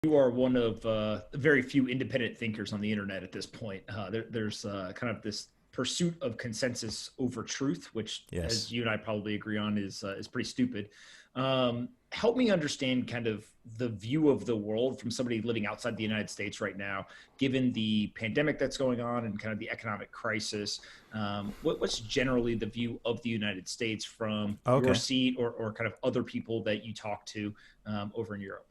You are one of very few independent thinkers on the internet at this point. There's kind of this pursuit of consensus over truth, which, as Yes. you and I probably agree on, is pretty stupid. Help me understand kind of the view of the world from somebody living outside the United States right now, given the pandemic that's going on and kind of the economic crisis. What's generally the view of the United States from your Okay. seat or kind of other people that you talk to over in Europe?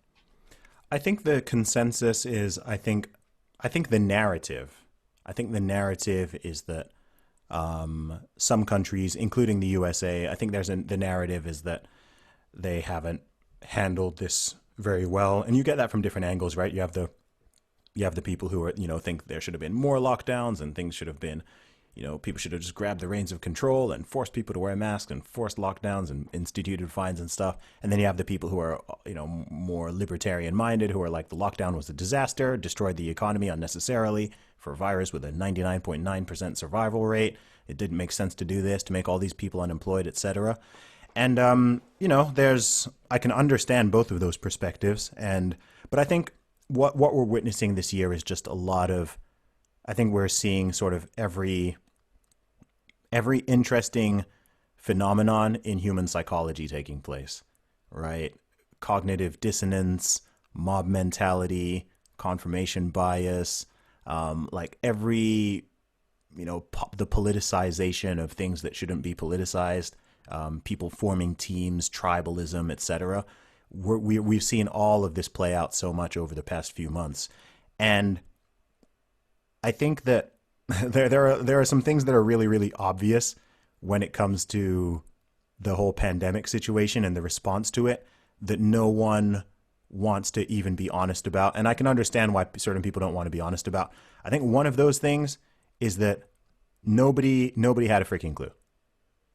I think the consensus is I think the narrative. I think the narrative is that some countries, including the USA, I think the narrative is that they haven't handled this very well, and you get that from different angles, right? You have the people who are think there should have been more lockdowns and things should have been people should have just grabbed the reins of control and forced people to wear masks and forced lockdowns and instituted fines and stuff. And then you have the people who are, more libertarian minded, who are like the lockdown was a disaster, destroyed the economy unnecessarily for a virus with a 99.9% survival rate. It didn't make sense to do this, to make all these people unemployed, etc. And, I can understand both of those perspectives. But I think what we're witnessing this year is just a lot of, I think we're seeing sort of every interesting phenomenon in human psychology taking place, right? Cognitive dissonance, mob mentality, confirmation bias, like every, the politicization of things that shouldn't be politicized, people forming teams, tribalism, etc. We've seen all of this play out so much over the past few months. And I think that there are some things that are really, really obvious when it comes to the whole pandemic situation and the response to it that no one wants to even be honest about. And I can understand why certain people don't want to be honest about. I think one of those things is that nobody had a freaking clue,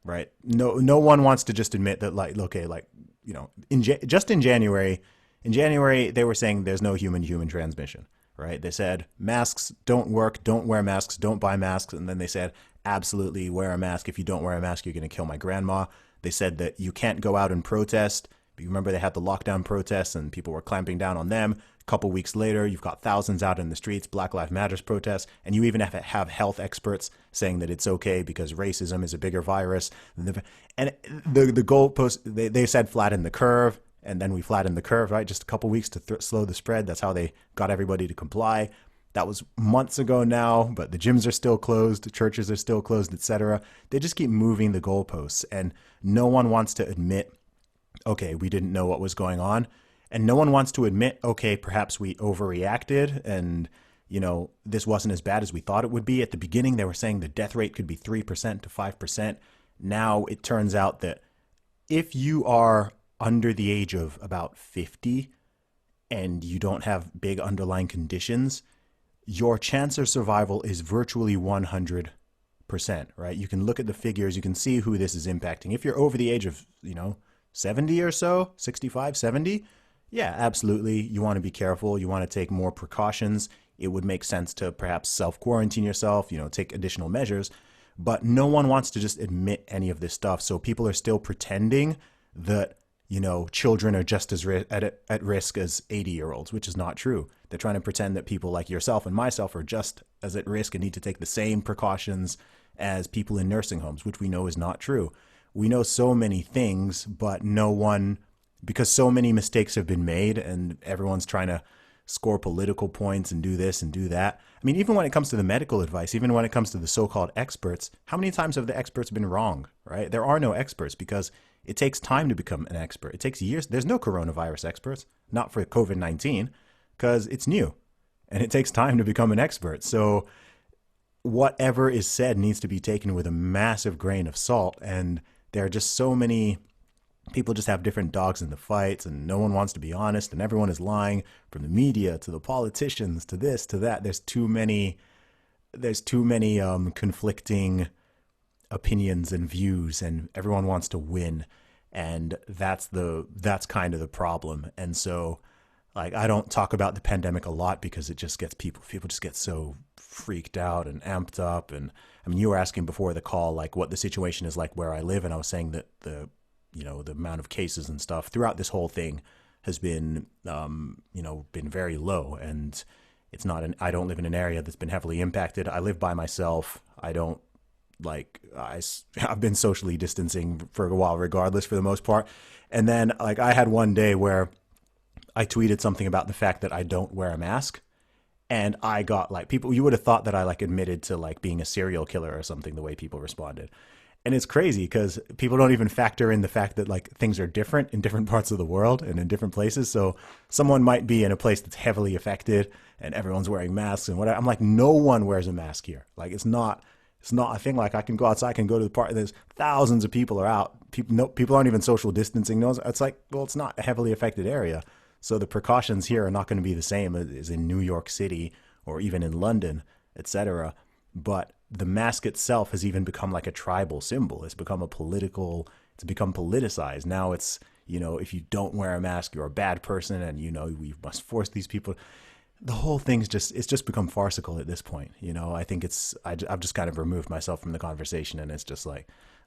right? No one wants to just admit that, like, okay, like, just in January they were saying there's no human transmission, right? They said masks don't work, don't wear masks, don't buy masks. And then they said, absolutely wear a mask. If you don't wear a mask, you're going to kill my grandma. They said that you can't go out and protest. But you remember they had the lockdown protests and people were clamping down on them. A couple weeks later, you've got thousands out in the streets, Black Lives Matter protests, and you even have health experts saying that it's okay because racism is a bigger virus. And the goalpost, they said flatten the curve. And then we flattened the curve, right? Just a couple weeks to slow the spread. That's how they got everybody to comply. That was months ago now, but the gyms are still closed, the churches are still closed, etc. They just keep moving the goalposts, and no one wants to admit, okay, we didn't know what was going on, and no one wants to admit, okay, perhaps we overreacted, and this wasn't as bad as we thought it would be. At the beginning, they were saying the death rate could be 3% to 5%. Now it turns out that if you are under the age of about 50 and you don't have big underlying conditions, your chance of survival is virtually 100%, right? You can look at the figures, you can see who this is impacting. If you're over the age of, 70 or so, 65, 70, yeah, absolutely. You want to be careful. You want to take more precautions. It would make sense to perhaps self-quarantine yourself, take additional measures. But no one wants to just admit any of this stuff. So people are still pretending that children are just as at risk as 80-year-olds, which is not true. They're trying to pretend that people like yourself and myself are just as at risk and need to take the same precautions as people in nursing homes, which we know is not true. We know so many things, but no one, because so many mistakes have been made and everyone's trying to score political points and do this and do that. I mean, even when it comes to the medical advice, even when it comes to the so-called experts, how many times have the experts been wrong, right? There are no experts because it takes time to become an expert. It takes years. There's no coronavirus experts, not for COVID-19, because it's new and it takes time to become an expert. So whatever is said needs to be taken with a massive grain of salt. And there are just so many people just have different dogs in the fights and no one wants to be honest and everyone is lying, from the media to the politicians to this to that. There's too many conflicting opinions and views and everyone wants to win, and that's kind of the problem. And so, like, I don't talk about the pandemic a lot because it just gets people just get so freaked out and amped up. And I mean, you were asking before the call like what the situation is like where I live, and I was saying that the amount of cases and stuff throughout this whole thing has been, been very low. And I don't live in an area that's been heavily impacted. I live by myself. I don't I've been socially distancing for a while, regardless, for the most part. And then I had one day where I tweeted something about the fact that I don't wear a mask. And I got people, you would have thought that I admitted to being a serial killer or something, the way people responded. And it's crazy because people don't even factor in the fact that things are different in different parts of the world and in different places. So someone might be in a place that's heavily affected and everyone's wearing masks and whatever. I'm like, no one wears a mask here. It's not a thing. I can go outside, I can go to the park. There's thousands of people are out. People aren't even social distancing. No, it's it's not a heavily affected area. So the precautions here are not going to be the same as in New York City or even in London, etc. But the mask itself has even become a tribal symbol. It's become politicized. Now it's, if you don't wear a mask, you're a bad person, and we must force these people. The whole thing's it's just become farcical at this point. I think I've just kind of removed myself from the conversation, and it's just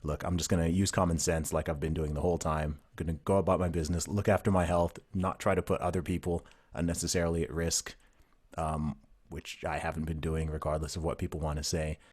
look, I'm just going to use common sense like I've been doing the whole time. I'm going to go about my business, look after my health, not try to put other people unnecessarily at risk, which I haven't been doing regardless of what people want to say.